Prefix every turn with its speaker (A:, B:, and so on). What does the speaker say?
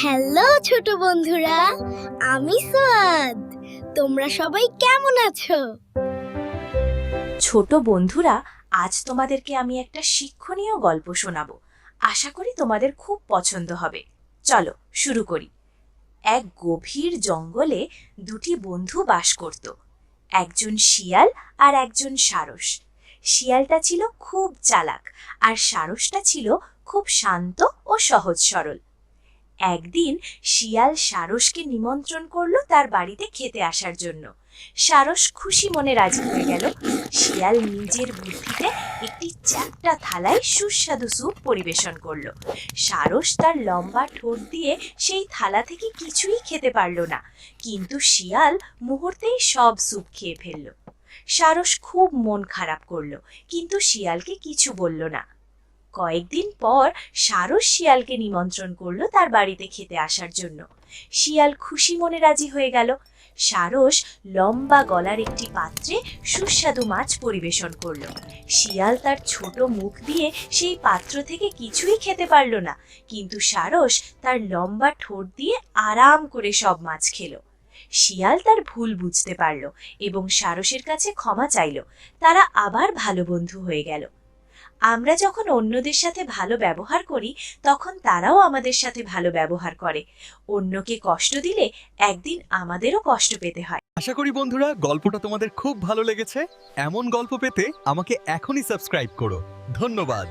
A: Hello ছোট বন্ধুরা, আমি সোয়াদ। তোমরা সবাই কেমন আছো?
B: ছোট বন্ধুরা, আজ তোমাদেরকে আমি একটা শিক্ষণীয় গল্প শোনাবো। আশা করি তোমাদের খুব পছন্দ হবে। চলো শুরু করি। এক গভীর জঙ্গলে দুটি বন্ধু বাস করত, একজন শিয়াল আর একজন সারস। শিয়ালটা ছিল খুব চালাক আর সারসটা ছিল খুব শান্ত ও সহজ সরল। একদিন শিয়াল সারসকে নিমন্ত্রণ করলো তার বাড়িতে খেতে আসার জন্য। সারস খুশি মনে রাজি হয়ে গেল। শিয়াল নিজের বুদ্ধিতে একটি চ্যাপ্টা থালায় সুস্বাদু স্যুপ পরিবেশন করলো। সারস তার লম্বা ঠোঁট দিয়ে সেই থালা থেকে কিছুই খেতে পারল না, কিন্তু শিয়াল মুহূর্তেই সব স্যুপ খেয়ে ফেলল। সারস খুব মন খারাপ করলো, কিন্তু শিয়ালকে কিছু বলল না। কয়েকদিন পর সারস শিয়ালকে নিমন্ত্রণ করলো তার বাড়িতে খেতে আসার জন্য। শিয়াল খুশি মনে রাজি হয়ে গেল। সারস লম্বা গলার একটি পাত্রে সুস্বাদু মাছ পরিবেশন করলো। শিয়াল তার ছোট মুখ দিয়ে সেই পাত্র থেকে কিছুই খেতে পারল না, কিন্তু সারস তার লম্বা ঠোঁট দিয়ে আরাম করে সব মাছ খেলো। শিয়াল তার ভুল বুঝতে পারল এবং সারসের কাছে ক্ষমা চাইল। তারা আবার ভালো বন্ধু হয়ে গেল। আমরা যখন অন্যদের সাথে ভালো ব্যবহার করি, তখন তারাও আমাদের সাথে ভালো ব্যবহার করে। অন্যকে কষ্ট দিলে একদিন আমাদেরও কষ্ট পেতে হয়।
C: আশা করি বন্ধুরা গল্পটা তোমাদের খুব ভালো লেগেছে। এমন গল্প পেতে আমাকে এখনই সাবস্ক্রাইব করো। ধন্যবাদ।